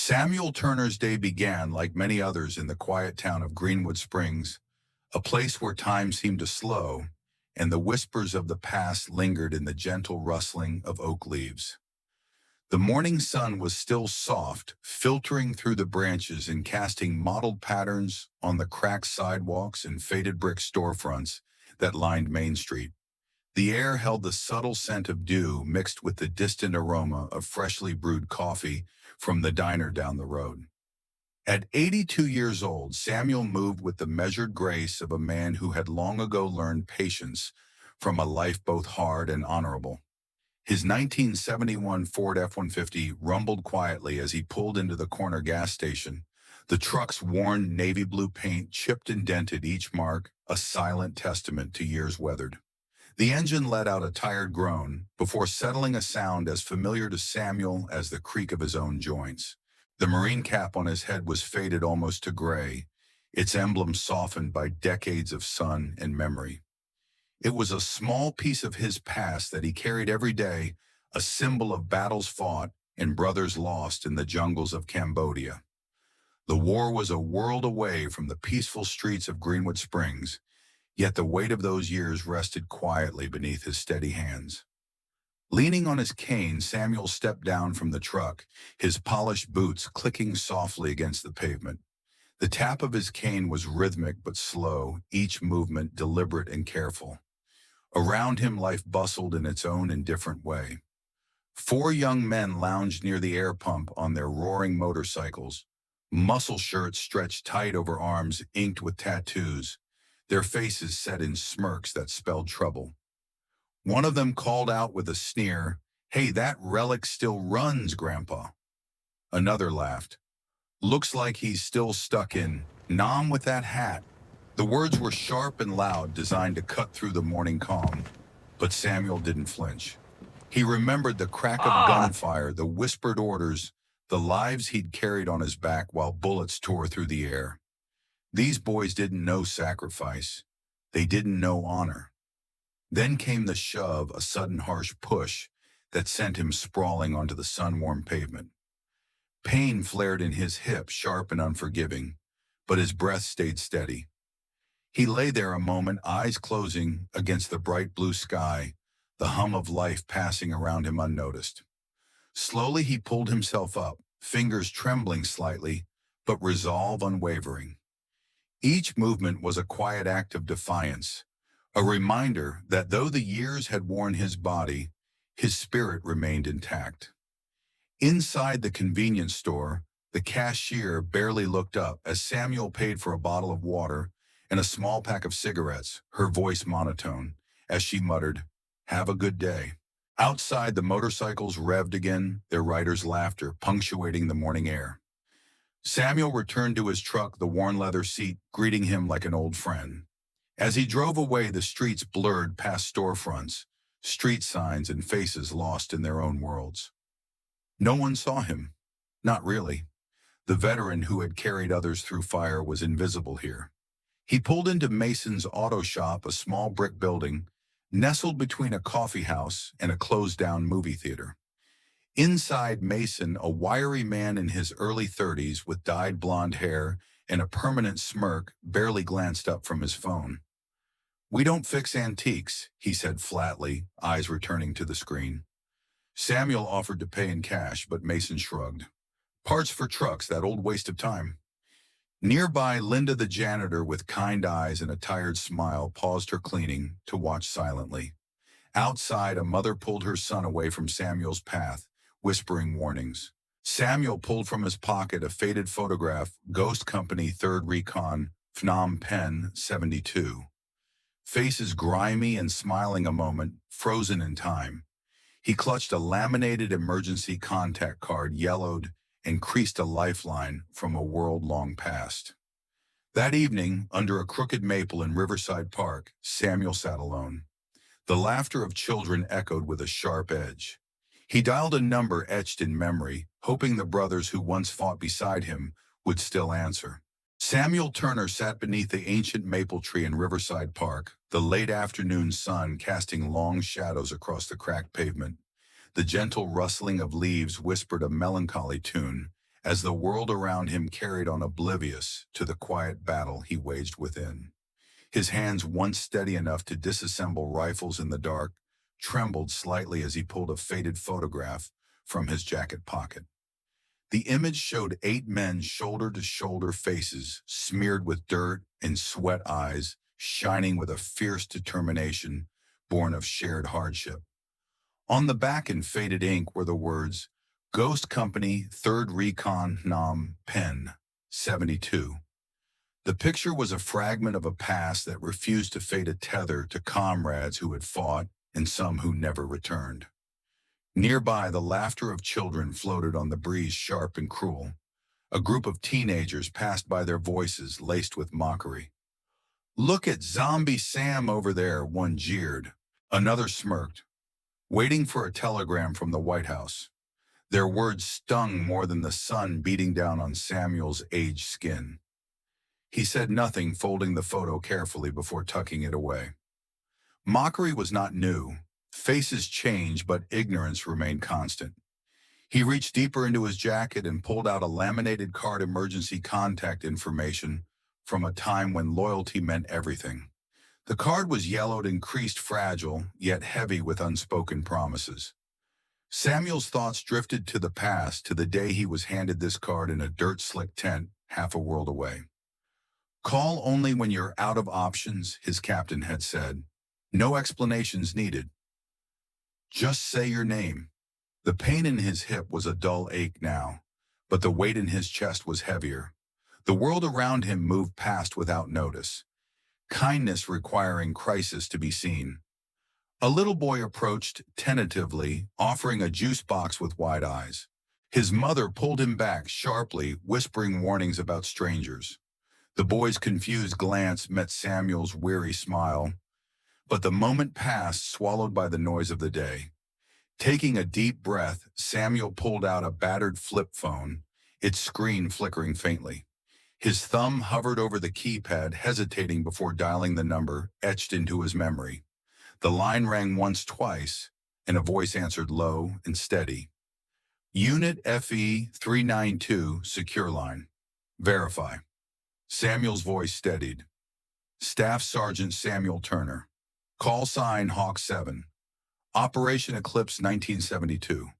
Samuel Turner's day began like many others in the quiet town of Greenwood Springs, a place where time seemed to slow and the whispers of the past lingered in the gentle rustling of oak leaves. The morning sun was still soft, filtering through the branches and casting mottled patterns on the cracked sidewalks and faded brick storefronts that lined Main Street. The air held the subtle scent of dew mixed with the distant aroma of freshly brewed coffee from the diner down the road. At 82 years old, Samuel moved with the measured grace of a man who had long ago learned patience from a life both hard and honorable. His 1971 Ford F-150 rumbled quietly as he pulled into the corner gas station. The truck's worn navy blue paint chipped and dented each mark, a silent testament to years weathered. The engine let out a tired groan before settling a sound as familiar to Samuel as the creak of his own joints. The Marine cap on his head was faded almost to gray, its emblem softened by decades of sun and memory. It was a small piece of his past that he carried every day, a symbol of battles fought and brothers lost in the jungles of Cambodia. The war was a world away from the peaceful streets of Greenwood Springs, yet the weight of those years rested quietly beneath his steady hands. Leaning on his cane, Samuel stepped down from the truck, his polished boots clicking softly against the pavement. The tap of his cane was rhythmic but slow, each movement deliberate and careful. Around him, life bustled in its own indifferent way. Four young men lounged near the air pump on their roaring motorcycles, muscle shirts stretched tight over arms inked with tattoos, their faces set in smirks that spelled trouble. One of them called out with a sneer, "Hey, that relic still runs, Grandpa." Another laughed. "Looks like he's still stuck in Nam with that hat." The words were sharp and loud, designed to cut through the morning calm, but Samuel didn't flinch. He remembered the crack of gunfire, the whispered orders, the lives he'd carried on his back while bullets tore through the air. These boys didn't know sacrifice. They didn't know honor. Then came the shove, a sudden harsh push that sent him sprawling onto the sun-warmed pavement. Pain flared in his hip, sharp and unforgiving, but his breath stayed steady. He lay there a moment, eyes closing against the bright blue sky, the hum of life passing around him unnoticed. Slowly he pulled himself up, fingers trembling slightly, but resolve unwavering. Each movement was a quiet act of defiance, a reminder that though the years had worn his body, his spirit remained intact. Inside the convenience store, the cashier barely looked up as Samuel paid for a bottle of water and a small pack of cigarettes, her voice monotone, as she muttered, "Have a good day." Outside, the motorcycles revved again, their riders' laughter punctuating the morning air. Samuel returned to his truck, the worn leather seat greeting him like an old friend. As he drove away, the streets blurred past storefronts, street signs and faces lost in their own worlds. No one saw him. Not really. The veteran who had carried others through fire was invisible here. He pulled into Mason's auto shop, a small brick building, nestled between a coffee house and a closed-down movie theater. Inside Mason, a wiry man in his early 30s with dyed blonde hair and a permanent smirk barely glanced up from his phone. "We don't fix antiques," he said flatly, eyes returning to the screen. Samuel offered to pay in cash, but Mason shrugged. "Parts for trucks, that old waste of time." Nearby, Linda the janitor, with kind eyes and a tired smile, paused her cleaning to watch silently. Outside, a mother pulled her son away from Samuel's path, whispering warnings. Samuel pulled from his pocket a faded photograph, Ghost Company 3rd Recon, Phnom Penh, 72. Faces grimy and smiling a moment, frozen in time. He clutched a laminated emergency contact card, yellowed, and creased a lifeline from a world long past. That evening, under a crooked maple in Riverside Park, Samuel sat alone. The laughter of children echoed with a sharp edge. He dialed a number etched in memory, hoping the brothers who once fought beside him would still answer. Samuel Turner sat beneath the ancient maple tree in Riverside Park, the late afternoon sun casting long shadows across the cracked pavement. The gentle rustling of leaves whispered a melancholy tune as the world around him carried on oblivious to the quiet battle he waged within. His hands, once steady enough to disassemble rifles in the dark, trembled slightly as he pulled a faded photograph from his jacket pocket. The image showed 8 men shoulder-to-shoulder, faces smeared with dirt and sweat, eyes shining with a fierce determination born of shared hardship. On the back in faded ink were the words, "Ghost Company, 3rd Recon, Phnom Penh, 72. The picture was a fragment of a past that refused to fade a tether to comrades who had fought and some who never returned. Nearby, the laughter of children floated on the breeze, sharp and cruel. A group of teenagers passed by, their voices laced with mockery. "Look at Zombie Sam over there," one jeered. Another smirked, waiting for a telegram from the White House. Their words stung more than the sun beating down on Samuel's aged skin. He said nothing, folding the photo carefully before tucking it away. Mockery was not new. Faces changed, but ignorance remained constant. He reached deeper into his jacket and pulled out a laminated card, emergency contact information from a time when loyalty meant everything. The card was yellowed and creased, fragile, yet heavy with unspoken promises. Samuel's thoughts drifted to the past, to the day he was handed this card in a dirt-slick tent half a world away. "Call only when you're out of options," his captain had said. "No explanations needed. Just say your name." The pain in his hip was a dull ache now, but the weight in his chest was heavier. The world around him moved past without notice, kindness requiring crisis to be seen. A little boy approached tentatively, offering a juice box with wide eyes. His mother pulled him back sharply, whispering warnings about strangers. The boy's confused glance met Samuel's weary smile, but the moment passed, swallowed by the noise of the day. Taking a deep breath, Samuel pulled out a battered flip phone, its screen flickering faintly. His thumb hovered over the keypad, hesitating before dialing the number etched into his memory. The line rang once, twice, and a voice answered, low and steady. "Unit FE 392, secure line. Verify." Samuel's voice steadied. "Staff Sergeant Samuel Turner. Call sign Hawk 7. Operation Eclipse 1972.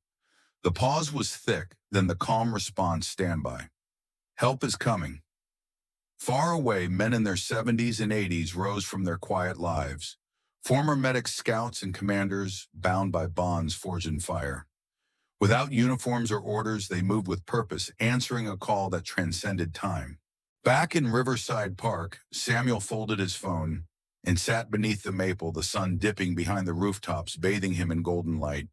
The pause was thick, then the calm response, "Standby. Help is coming." Far away, men in their 70s and 80s rose from their quiet lives. Former medics, scouts, and commanders bound by bonds forged in fire. Without uniforms or orders, they moved with purpose, answering a call that transcended time. Back in Riverside Park, Samuel folded his phone and sat beneath the maple, the sun dipping behind the rooftops, bathing him in golden light.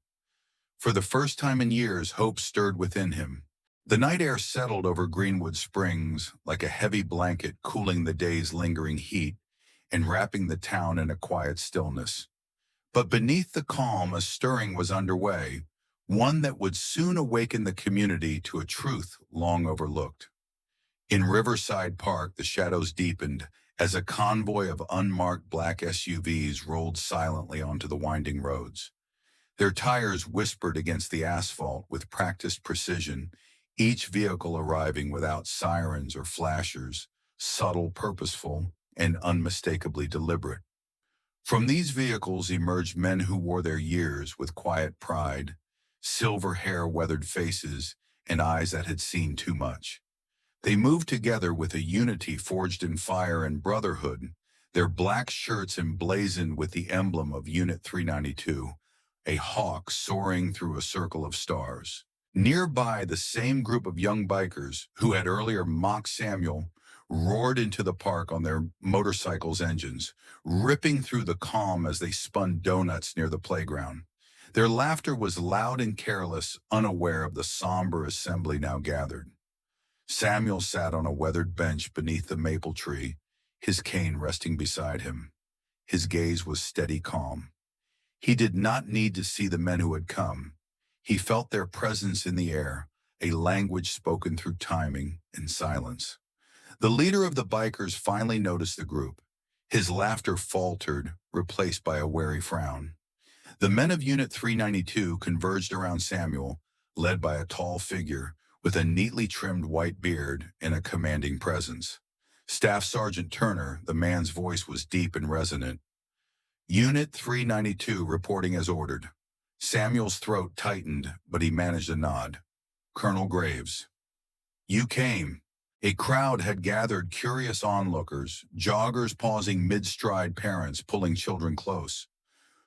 For the first time in years, hope stirred within him. The night air settled over Greenwood Springs like a heavy blanket, cooling the day's lingering heat and wrapping the town in a quiet stillness. But beneath the calm, a stirring was underway, one that would soon awaken the community to a truth long overlooked. In Riverside Park, the shadows deepened as a convoy of unmarked black SUVs rolled silently onto the winding roads. Their tires whispered against the asphalt with practiced precision, each vehicle arriving without sirens or flashers, subtle, purposeful, and unmistakably deliberate. From these vehicles emerged men who wore their years with quiet pride, silver hair, weathered faces, and eyes that had seen too much. They moved together with a unity forged in fire and brotherhood, their black shirts emblazoned with the emblem of Unit 392, a hawk soaring through a circle of stars. Nearby, the same group of young bikers who had earlier mocked Samuel roared into the park on their motorcycles' engines, ripping through the calm as they spun donuts near the playground. Their laughter was loud and careless, unaware of the somber assembly now gathered. Samuel sat on a weathered bench beneath the maple tree, his cane resting beside him. His gaze was steady, calm. He did not need to see the men who had come. He felt their presence in the air, a language spoken through timing and silence. The leader of the bikers finally noticed the group. His laughter faltered, replaced by a wary frown. The men of Unit 392 converged around Samuel, led by a tall figure with a neatly trimmed white beard and a commanding presence. Staff Sergeant Turner, the man's voice was deep and resonant. Unit 392 reporting as ordered. Samuel's throat tightened, but he managed a nod. Colonel Graves. You came. A crowd had gathered, curious onlookers, joggers pausing mid-stride, parents pulling children close.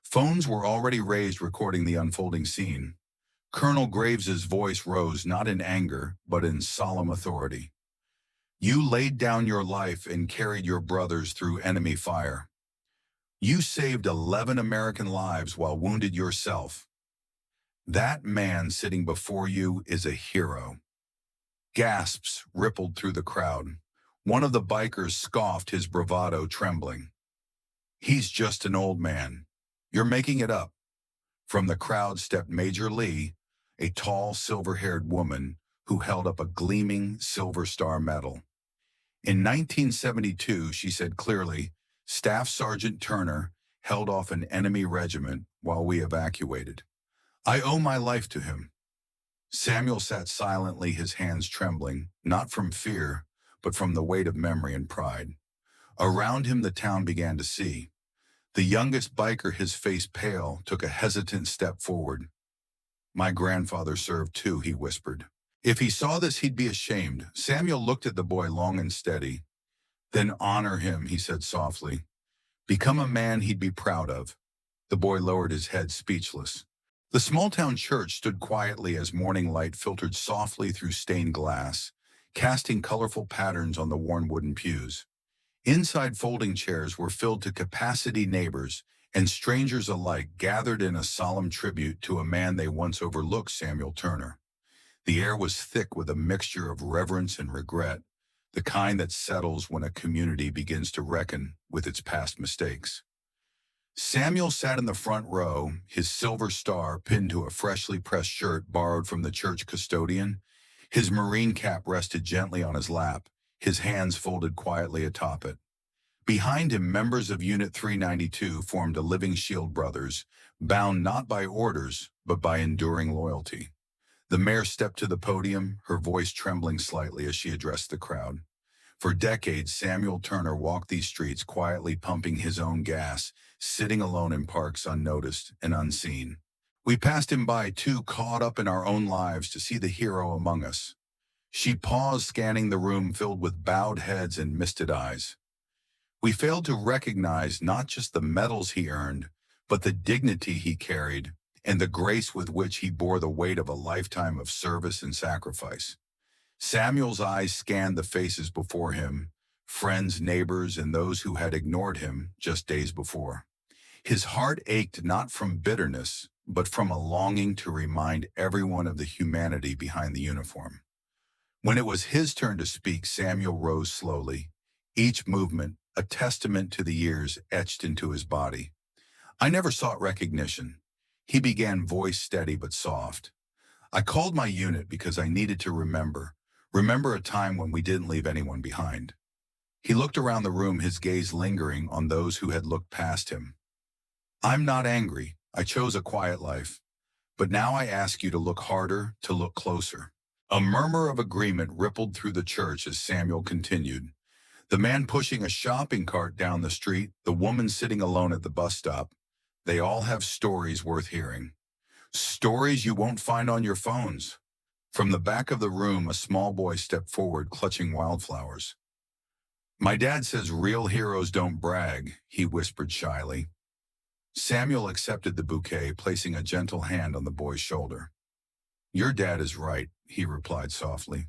Phones were already raised, recording the unfolding scene. Colonel Graves's voice rose not in anger, but in solemn authority. You laid down your life and carried your brothers through enemy fire. You saved 11 American lives while wounded yourself. That man sitting before you is a hero. Gasps rippled through the crowd. One of the bikers scoffed, his bravado trembling. He's just an old man. You're making it up. From the crowd stepped Major Lee, a tall, silver-haired woman who held up a gleaming Silver Star medal. In 1972, she said clearly, Staff Sergeant Turner held off an enemy regiment while we evacuated. I owe my life to him. Samuel sat silently, his hands trembling, not from fear, but from the weight of memory and pride. Around him, the town began to see. The youngest biker, his face pale, took a hesitant step forward. My grandfather served too, he whispered. If he saw this, he'd be ashamed. Samuel looked at the boy long and steady. Then honor him, he said softly. Become a man he'd be proud of. The boy lowered his head, speechless. The small-town church stood quietly as morning light filtered softly through stained glass, casting colorful patterns on the worn wooden pews. Inside, folding chairs were filled to capacity. Neighbors and strangers alike gathered in a solemn tribute to a man they once overlooked, Samuel Turner. The air was thick with a mixture of reverence and regret, the kind that settles when a community begins to reckon with its past mistakes. Samuel sat in the front row, his silver star pinned to a freshly pressed shirt borrowed from the church custodian. His Marine cap rested gently on his lap, his hands folded quietly atop it. Behind him, members of Unit 392 formed a living shield, brothers, bound not by orders, but by enduring loyalty. The mayor stepped to the podium, her voice trembling slightly as she addressed the crowd. For decades, Samuel Turner walked these streets, quietly pumping his own gas, sitting alone in parks unnoticed and unseen. We passed him by, too caught up in our own lives to see the hero among us. She paused, scanning the room filled with bowed heads and misted eyes. We failed to recognize not just the medals he earned, but the dignity he carried and the grace with which he bore the weight of a lifetime of service and sacrifice. Samuel's eyes scanned the faces before him, friends, neighbors, and those who had ignored him just days before. His heart ached not from bitterness, but from a longing to remind everyone of the humanity behind the uniform. When it was his turn to speak, Samuel rose slowly, each movement a testament to the years etched into his body. I never sought recognition. He began, voice steady but soft. I called my unit because I needed to remember a time when we didn't leave anyone behind. He looked around the room, his gaze lingering on those who had looked past him. I'm not angry. I chose a quiet life. But now I ask you to look harder, to look closer. A murmur of agreement rippled through the church as Samuel continued. The man pushing a shopping cart down the street, the woman sitting alone at the bus stop, they all have stories worth hearing. Stories you won't find on your phones. From the back of the room, a small boy stepped forward, clutching wildflowers. My dad says real heroes don't brag, he whispered shyly. Samuel accepted the bouquet, placing a gentle hand on the boy's shoulder. Your dad is right, he replied softly.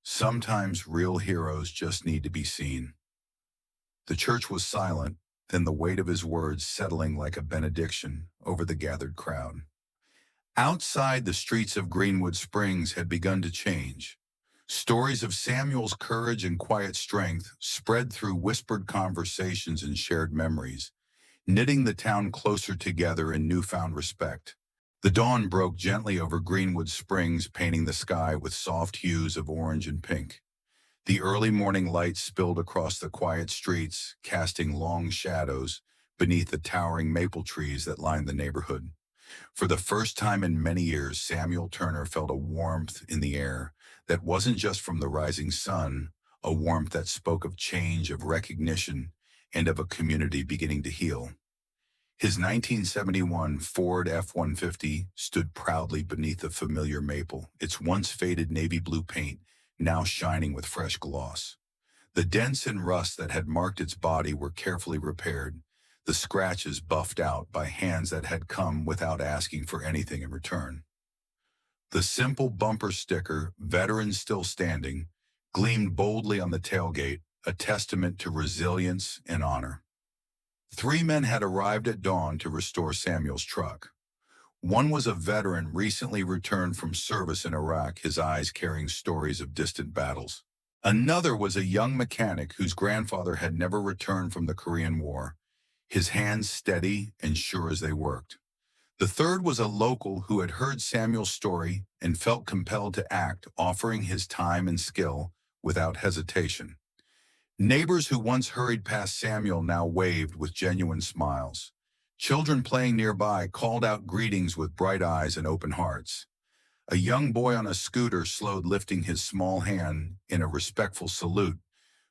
Sometimes real heroes just need to be seen. The church was silent, then the weight of his words settling like a benediction over the gathered crowd. Outside, the streets of Greenwood Springs had begun to change. Stories of Samuel's courage and quiet strength spread through whispered conversations and shared memories, knitting the town closer together in newfound respect. The dawn broke gently over Greenwood Springs, painting the sky with soft hues of orange and pink. The early morning light spilled across the quiet streets, casting long shadows beneath the towering maple trees that lined the neighborhood. For the first time in many years, Samuel Turner felt a warmth in the air that wasn't just from the rising sun, a warmth that spoke of change, of recognition, and of a community beginning to heal. His 1971 Ford F-150 stood proudly beneath the familiar maple, its once faded navy blue paint now shining with fresh gloss. The dents and rust that had marked its body were carefully repaired, the scratches buffed out by hands that had come without asking for anything in return. The simple bumper sticker, "Veterans Still Standing," gleamed boldly on the tailgate, a testament to resilience and honor. Three men had arrived at dawn to restore Samuel's truck. One was a veteran recently returned from service in Iraq, his eyes carrying stories of distant battles. Another was a young mechanic whose grandfather had never returned from the Korean War, his hands steady and sure as they worked. The third was a local who had heard Samuel's story and felt compelled to act, offering his time and skill without hesitation. Neighbors who once hurried past Samuel now waved with genuine smiles. Children playing nearby called out greetings with bright eyes and open hearts. A young boy on a scooter slowed, lifting his small hand in a respectful salute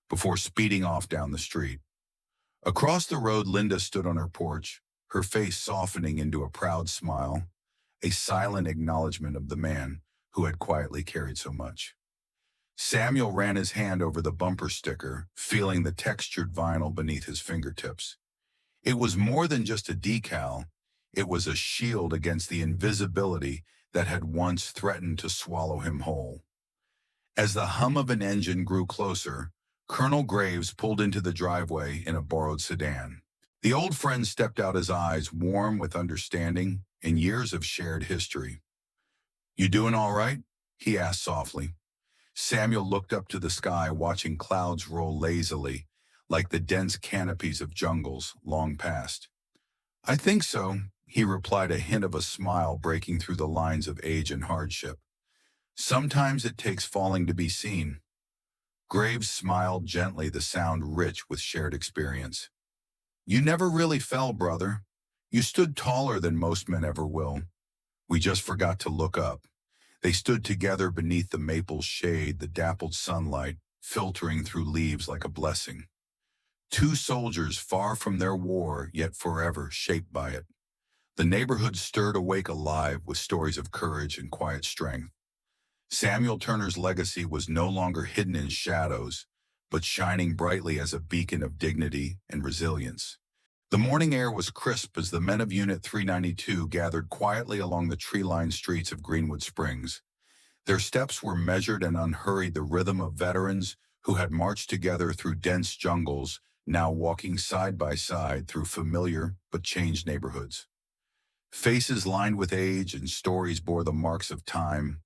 before speeding off down the street. Across the road, Linda stood on her porch, her face softening into a proud smile, a silent acknowledgement of the man who had quietly carried so much. Samuel ran his hand over the bumper sticker, feeling the textured vinyl beneath his fingertips. It was more than just a decal. It was a shield against the invisibility that had once threatened to swallow him whole. As the hum of an engine grew closer, Colonel Graves pulled into the driveway in a borrowed sedan. The old friend stepped out, his eyes warm with understanding and years of shared history. "You doing all right?" he asked softly. Samuel looked up to the sky, watching clouds roll lazily, like the dense canopies of jungles long past. "I think so," he replied, a hint of a smile breaking through the lines of age and hardship. "Sometimes it takes falling to be seen." Graves smiled gently, the sound rich with shared experience. "You never really fell, brother. You stood taller than most men ever will. We just forgot to look up." They stood together beneath the maple's shade, the dappled sunlight filtering through leaves like a blessing. Two soldiers far from their war, yet forever shaped by it. The neighborhood stirred awake, alive with stories of courage and quiet strength. Samuel Turner's legacy was no longer hidden in shadows, but shining brightly as a beacon of dignity and resilience. The morning air was crisp as the men of Unit 392 gathered quietly along the tree-lined streets of Greenwood Springs. Their steps were measured and unhurried, the rhythm of veterans who had marched together through dense jungles, now walking side by side through familiar but changed neighborhoods. Faces lined with age and stories bore the marks of time,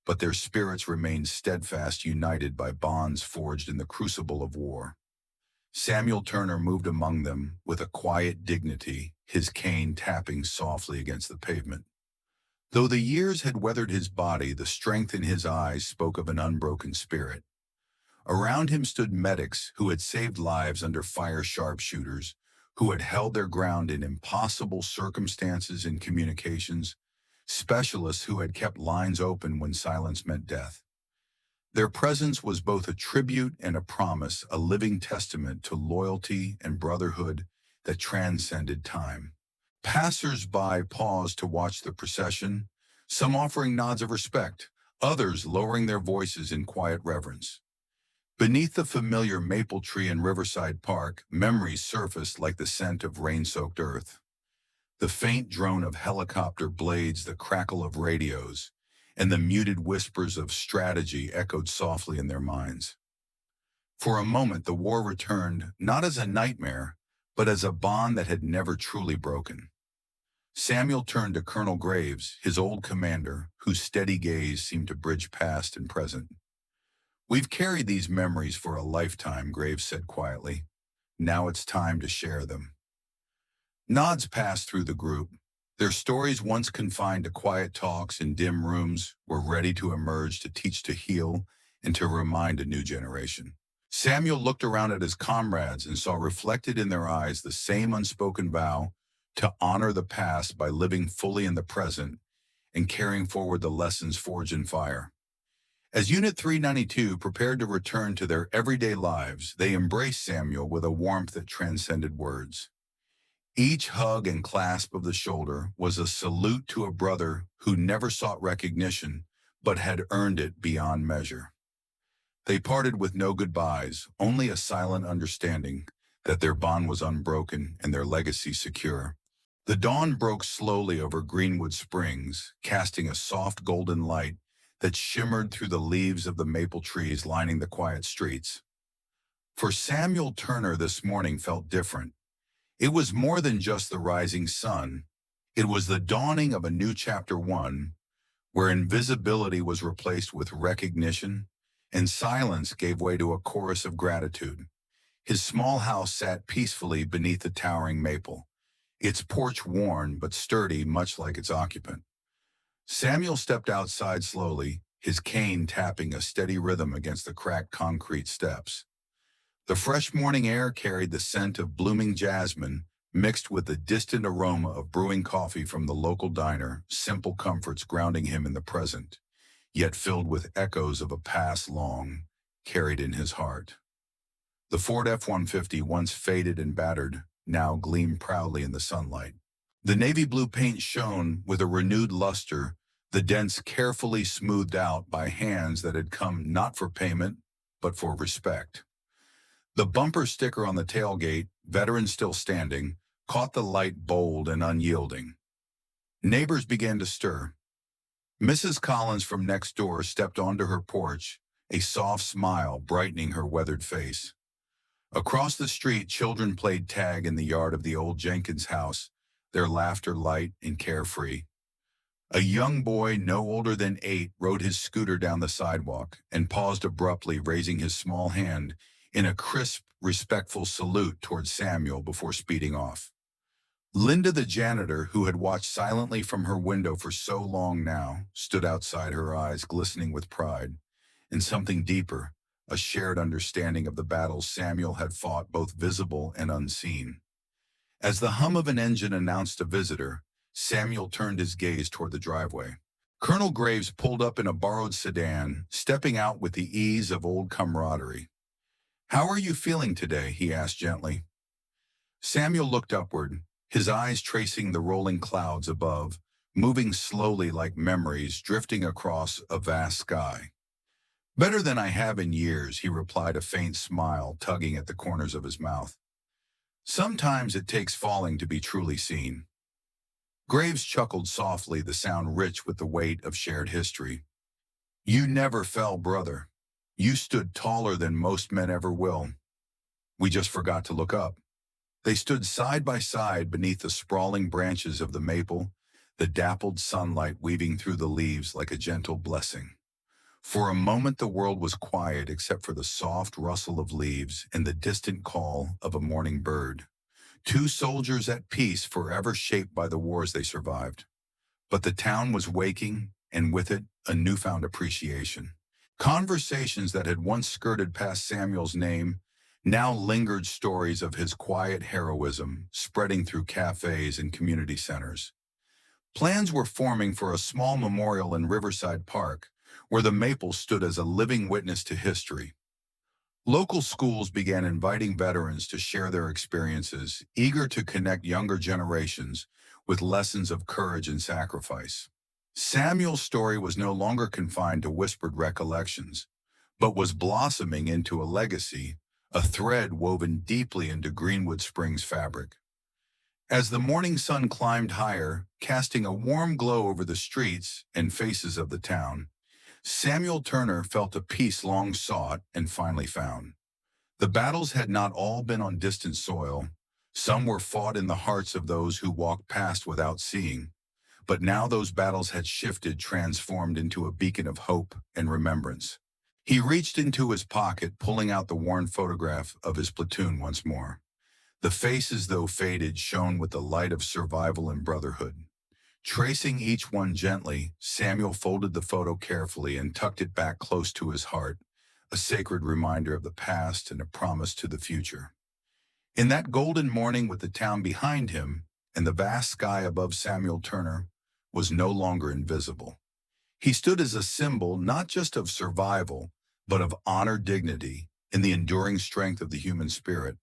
but their spirits remained steadfast, united by bonds forged in the crucible of war. Samuel Turner moved among them with a quiet dignity, his cane tapping softly against the pavement. Though the years had weathered his body, the strength in his eyes spoke of an unbroken spirit. Around him stood medics who had saved lives under fire sharpshooters, who had held their ground in impossible circumstances and communications, specialists who had kept lines open when silence meant death. Their presence was both a tribute and a promise, a living testament to loyalty and brotherhood that transcended time. Passers-by paused to watch the procession, some offering nods of respect, others lowering their voices in quiet reverence. Beneath the familiar maple tree in Riverside Park, memories surfaced like the scent of rain-soaked earth. The faint drone of helicopter blades, the crackle of radios, and the muted whispers of strategy echoed softly in their minds. For a moment, the war returned, not as a nightmare, but as a bond that had never truly broken. Samuel turned to Colonel Graves, his old commander, whose steady gaze seemed to bridge past and present. "We've carried these memories for a lifetime," Graves said quietly. "Now it's time to share them." Nods passed through the group. Their stories, once confined to quiet talks in dim rooms, were ready to emerge, to teach, to heal, and to remind a new generation. Samuel looked around at his comrades and saw reflected in their eyes the same unspoken vow to honor the past by living fully in the present and carrying forward the lessons forged in fire. As Unit 392 prepared to return to their everyday lives, they embraced Samuel with a warmth that transcended words. Each hug and clasp of the shoulder was a salute to a brother who never sought recognition, but had earned it beyond measure. They parted with no goodbyes, only a silent understanding that their bond was unbroken and their legacy secure. The dawn broke slowly over Greenwood Springs, casting a soft golden light that shimmered through the leaves of the maple trees lining the quiet streets. For Samuel Turner, this morning felt different. It was more than just the rising sun. It was the dawning of a new chapter one, where invisibility was replaced with recognition, and silence gave way to a chorus of gratitude. His small house sat peacefully beneath the towering maple, its porch worn but sturdy, much like its occupant. Samuel stepped outside slowly, his cane tapping a steady rhythm against the cracked concrete steps. The fresh morning air carried the scent of blooming jasmine, mixed with the distant aroma of brewing coffee from the local diner, simple comforts grounding him in the present, yet filled with echoes of a past long carried in his heart. The Ford F-150, once faded and battered, now gleamed proudly in the sunlight. The navy blue paint shone with a renewed luster, the dents carefully smoothed out by hands that had come not for payment, but for respect. The bumper sticker on the tailgate, "Veteran Still Standing," caught the light bold and unyielding. Neighbors began to stir. Mrs. Collins from next door stepped onto her porch, a soft smile brightening her weathered face. Across the street, children played tag in the yard of the old Jenkins house, their laughter light and carefree. A young boy no older than 8 rode his scooter down the sidewalk and paused abruptly, raising his small hand in a crisp, respectful salute toward Samuel before speeding off. Linda, the janitor, who had watched silently from her window for so long now, stood outside, her eyes glistening with pride and something deeper, a shared understanding of the battles Samuel had fought, both visible and unseen. As the hum of an engine announced a visitor, Samuel turned his gaze toward the driveway. Colonel Graves pulled up in a borrowed sedan, stepping out with the ease of old camaraderie. "How are you feeling today?" he asked gently. Samuel looked upward, his eyes tracing the rolling clouds above, moving slowly like memories drifting across a vast sky. "Better than I have in years," he replied, a faint smile tugging at the corners of his mouth. "Sometimes it takes falling to be truly seen." Graves chuckled softly, the sound rich with the weight of shared history. "You never fell, brother. You stood taller than most men ever will. We just forgot to look up." They stood side by side beneath the sprawling branches of the maple, the dappled sunlight weaving through the leaves like a gentle blessing. For a moment the world was quiet except for the soft rustle of leaves and the distant call of a morning bird. Two soldiers at peace, forever shaped by the wars they survived. But the town was waking, and with it, a newfound appreciation. Conversations that had once skirted past Samuel's name now lingered, stories of his quiet heroism spreading through cafes and community centers. Plans were forming for a small memorial in Riverside Park, where the maple stood as a living witness to history. Local schools began inviting veterans to share their experiences, eager to connect younger generations with lessons of courage and sacrifice. Samuel's story was no longer confined to whispered recollections, but was blossoming into a legacy, a thread woven deeply into Greenwood Springs' fabric. As the morning sun climbed higher, casting a warm glow over the streets and faces of the town, Samuel Turner felt a peace long sought and finally found. The battles had not all been on distant soil. Some were fought in the hearts of those who walked past without seeing. But now those battles had shifted, transformed into a beacon of hope and remembrance. He reached into his pocket, pulling out the worn photograph of his platoon once more. The faces, though faded, shone with the light of survival and brotherhood. Tracing each one gently, Samuel folded the photo carefully and tucked it back close to his heart, a sacred reminder of the past and a promise to the future. In that golden morning, with the town behind him, and the vast sky above Samuel Turner was no longer invisible. He stood as a symbol not just of survival, but of honor, dignity, and the enduring strength of the human spirit.